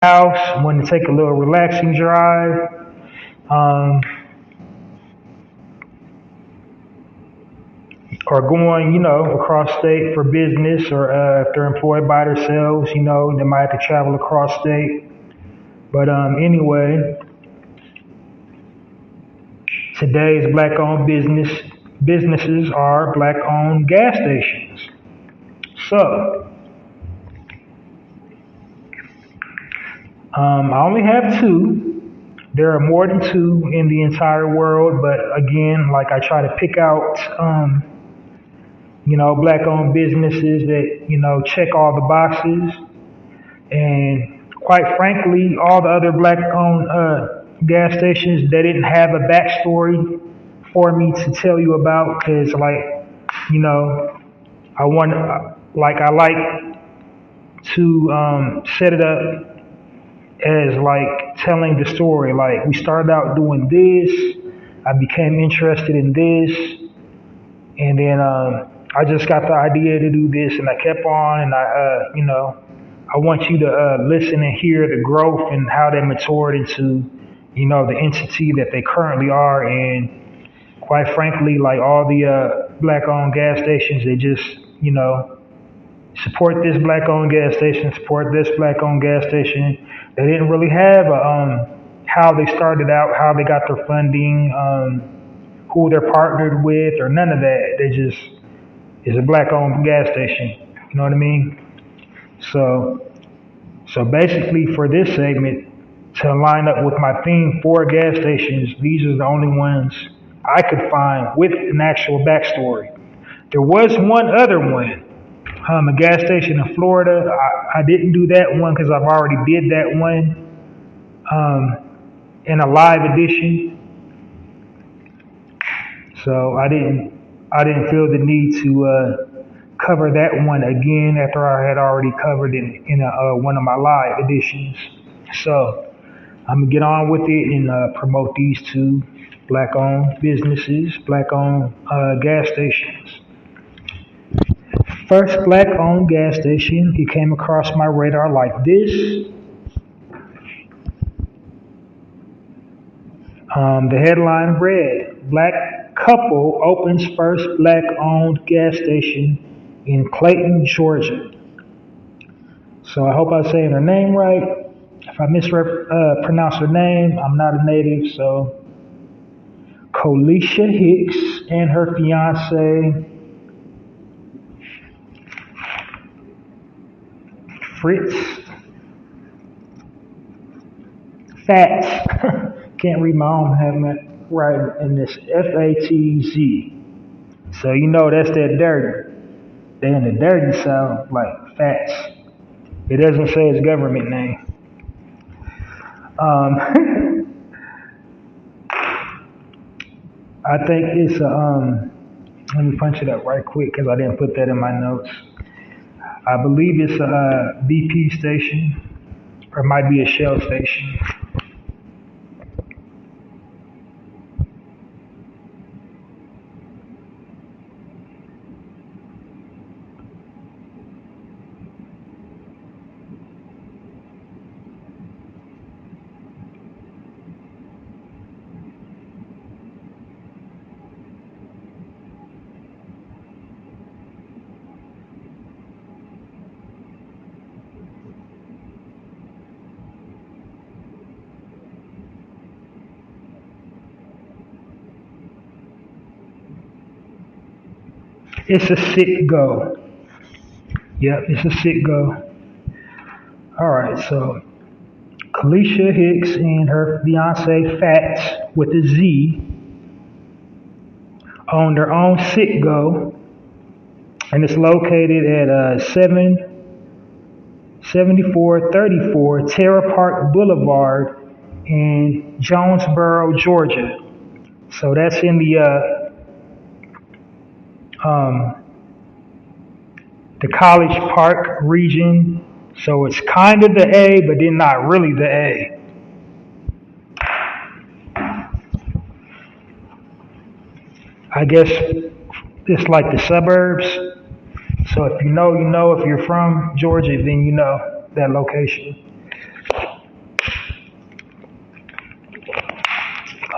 house, wanting to take a little relaxing drive, um, or going, across state for business, or if they're employed by themselves, they might have to travel across state. But anyway, today's black-owned businesses are black-owned gas stations. So, I only have two. There are more than two in the entire world, but again, like I try to pick out, black-owned businesses that, check all the boxes. And quite frankly, all the other black-owned gas stations, they didn't have a backstory for me to tell you about, because, I want, I like to set it up as telling the story. Like, we started out doing this, I became interested in this, and then I just got the idea to do this, and I kept on, and I want you to listen and hear the growth and how they matured into, the entity that they currently are. And quite frankly, like all the black-owned gas stations, they just, support this black-owned gas station, support this black-owned gas station. They didn't really have how they started out, how they got their funding, who they're partnered with, or none of that. They just is a black-owned gas station. You know what I mean? So basically, for this segment, to line up with my theme for gas stations, these are the only ones I could find with an actual backstory. There was one other one, a gas station in Florida. I didn't do that one because I've already did that one in a live edition. So I didn't feel the need to cover that one again after I had already covered it in one of my live editions. So I'm gonna get on with it and promote these two black-owned businesses, black-owned gas stations. First black-owned gas station, it came across my radar like this. The headline read, "Black couple opens first black-owned gas station in Clayton, Georgia." So I hope I'm saying her name right. If I mispronounce her name, I'm not a native. So Colesha Hicks and her fiance Fatz. Can't read my own handwriting right in this, Fatz. So that's that dirty. They in the dirty south, like Fatz. It doesn't say his government name. I think it's let me punch it up right quick because I didn't put that in my notes. I believe it's a BP station, or it might be a Shell station. It's a Citgo. Yep, it's a Citgo. All right, so Colesha Hicks and her fiance Fatz with a Z own their own Citgo, and it's located at 7434 Terra Park Boulevard in Jonesboro, Georgia. So that's in the College Park region. So it's kind of the A, but then not really the A. I guess it's like the suburbs. So if you know, if you're from Georgia, then you know that location.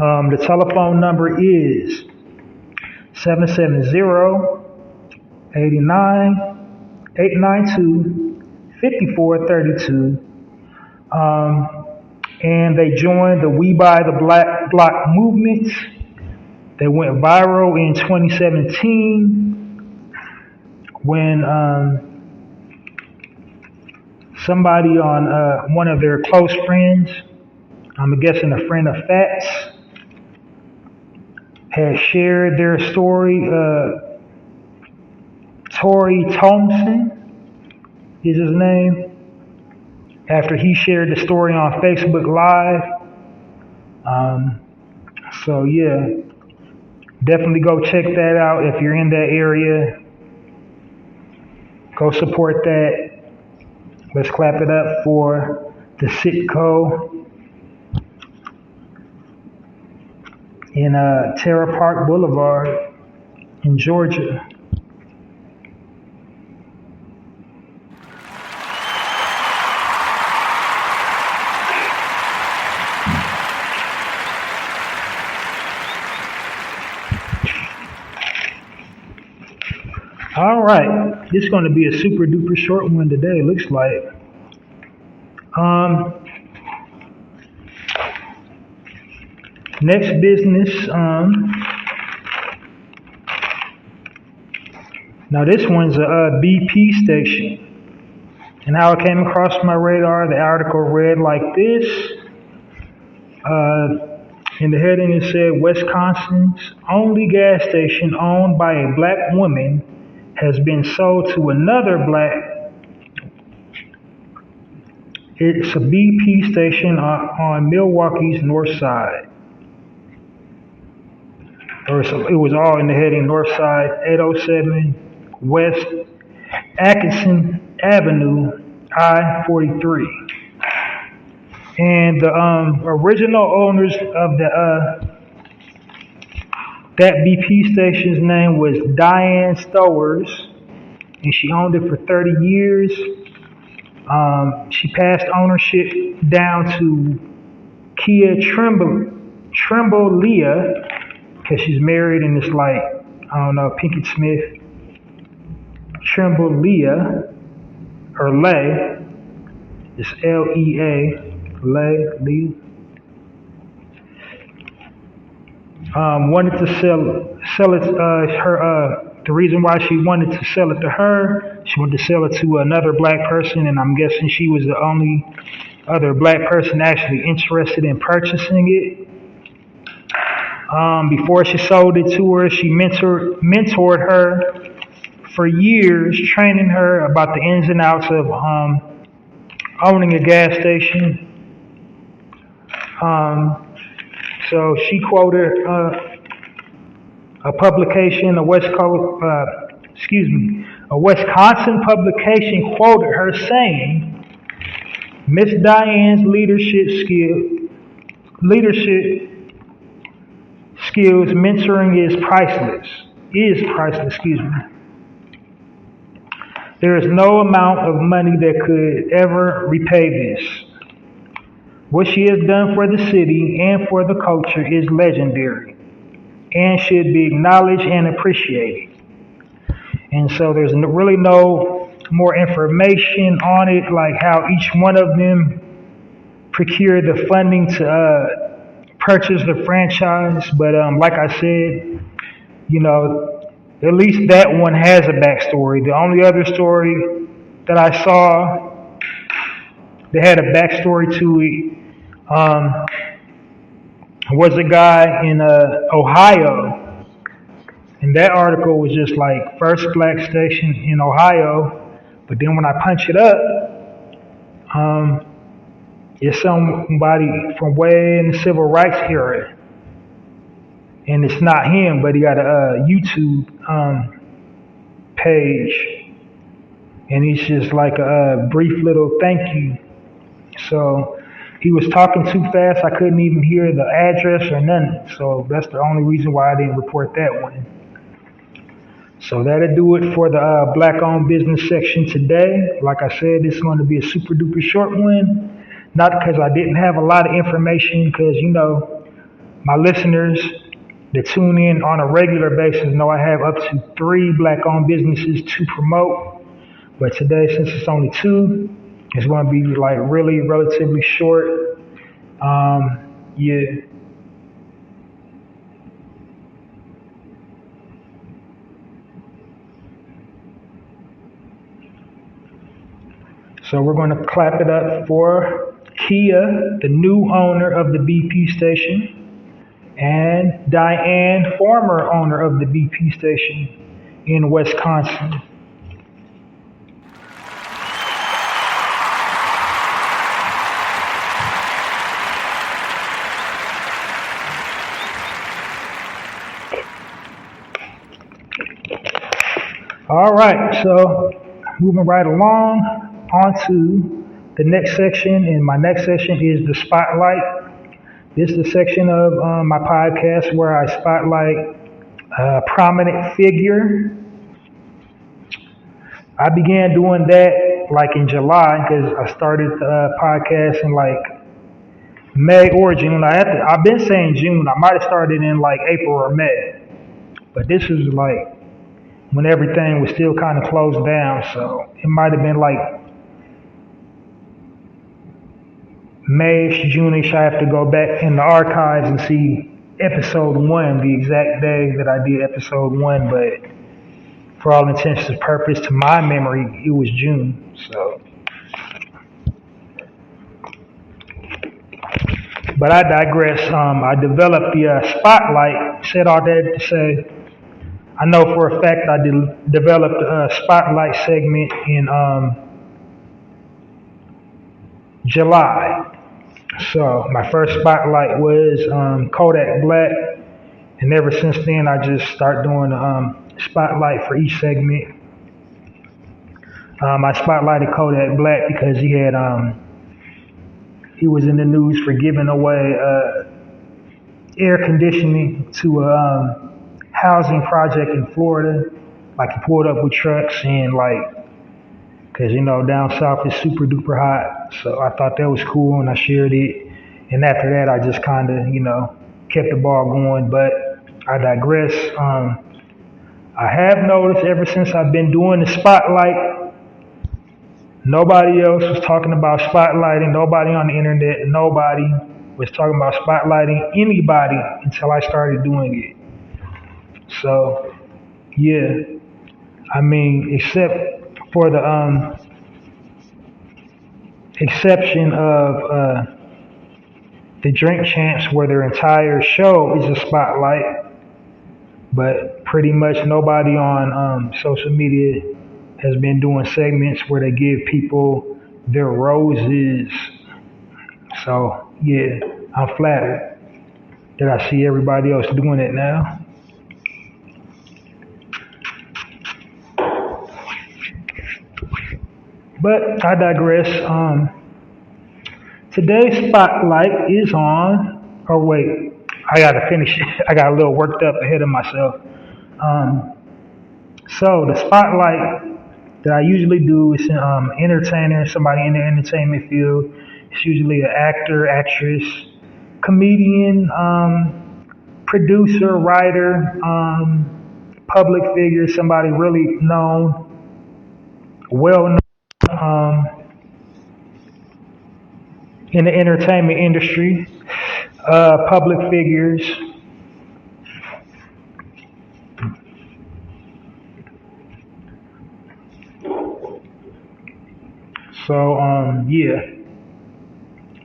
The telephone number is 770-892-5432. And they joined the We Buy the Black Block movement. They went viral in 2017 when somebody on one of their close friends, I'm guessing a friend of Fatz, had shared their story. Tory Thompson is his name. After he shared the story on Facebook Live. So yeah, definitely go check that out if you're in that area. Go support that. Let's clap it up for the Citgo in Terra Park Boulevard in Georgia. All right, this is going to be a super duper short one today, looks like. Next business, now this one's a BP station. And how it came across my radar, the article read like this. In the heading it said, Wisconsin's only gas station owned by a black woman has been sold to another black. It's a BP station on Milwaukee's north side. It was all in the heading north side, 807 West Atkinson Avenue, I-43. And the original owners of that BP station's name was Diane Stowers, and she owned it for 30 years. She passed ownership down to Kia Trimble-Lea, because she's married and it's like, I don't know, Pinkett Smith. Trimble-Lea, or Lea, it's L-E-A, Lea. Wanted to sell it, the reason why she wanted to sell it to her, she wanted to sell it to another black person, and I'm guessing she was the only other black person actually interested in purchasing it. Before she sold it to her, she mentored her for years, training her about the ins and outs of owning a gas station. So she quoted a publication, a Wisconsin publication quoted her saying, Miss Diane's leadership skills, mentoring is priceless. There is no amount of money that could ever repay this. What she has done for the city and for the culture is legendary and should be acknowledged and appreciated. And so there's really no more information on it, like how each one of them procured the funding to purchase the franchise. But like I said, you know, at least that one has a backstory. The only other story that I saw that had a backstory to it was a guy in Ohio. And that article was just like first black station in Ohio. But then when I punch it up, it's somebody from way in the civil rights era. And it's not him, but he got a YouTube page. And he's just like a brief little thank you. So he was talking too fast. I couldn't even hear the address or nothing. So that's the only reason why I didn't report that one. So that'll do it for the Black-owned business section today. Like I said, this is going to be a super duper short one. Not because I didn't have a lot of information, because, you know, My listeners that tune in on a regular basis know I have up to 3 black-owned businesses to promote. But today, since it's only 2, it's going to be like really relatively short. Yeah. So we're going to clap it up for Kia, the new owner of the BP station, and Diane, former owner of the BP station in Wisconsin. All right, so moving right along on to the next section, and my next section is the spotlight. This is the section of my podcast where I spotlight a prominent figure. I began doing that like in July because I started the podcast in like May or June. I've been saying June. I might have started in like April or May, but this is like when everything was still kind of closed down. So it might have been like May-ish, June-ish. I have to go back in the archives and see episode 1, the exact day that I did episode 1. But for all intents and purposes, to my memory, it was June. So, but I digress. I developed the spotlight. Said all that to say, I know for a fact I developed a spotlight segment in July. So my first spotlight was Kodak Black, and ever since then I just start doing spotlight for each segment. I spotlighted Kodak Black because he was in the news for giving away air conditioning to a housing project in Florida. Like he pulled up with trucks and like, cause down south is super duper hot. So I thought that was cool and I shared it. And after that, I just kind of, kept the ball going. But I digress. I have noticed ever since I've been doing the spotlight, nobody else was talking about spotlighting. Nobody on the internet, nobody was talking about spotlighting anybody until I started doing it. So, yeah, I mean, except for the exception of the Drink Champs, where their entire show is a spotlight, but pretty much nobody on social media has been doing segments where they give people their roses. So, yeah, I'm flattered that I see everybody else doing it now. But I digress. Today's spotlight is on, oh wait, I gotta finish it. I got a little worked up ahead of myself. So the spotlight that I usually do is entertainer, somebody in the entertainment field. It's usually an actor, actress, comedian, producer, writer, public figure, somebody really known, well known in the entertainment industry, public figures. So, yeah,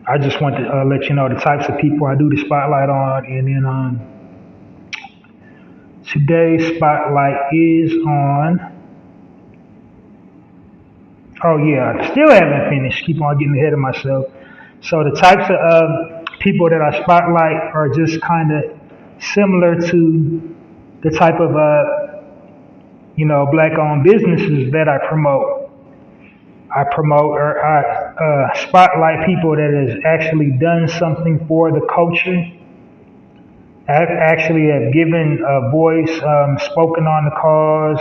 I just want to let you know the types of people I do the spotlight on. And then today's spotlight is on, oh yeah, I still haven't finished. Keep on getting ahead of myself. So the types of people that I spotlight are just kind of similar to the type of, black-owned businesses that I promote. I promote or I spotlight people that has actually done something for the culture, actually have given a voice, spoken on the cause,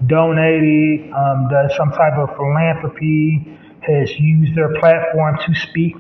donated, done some type of philanthropy, has used their platform to speak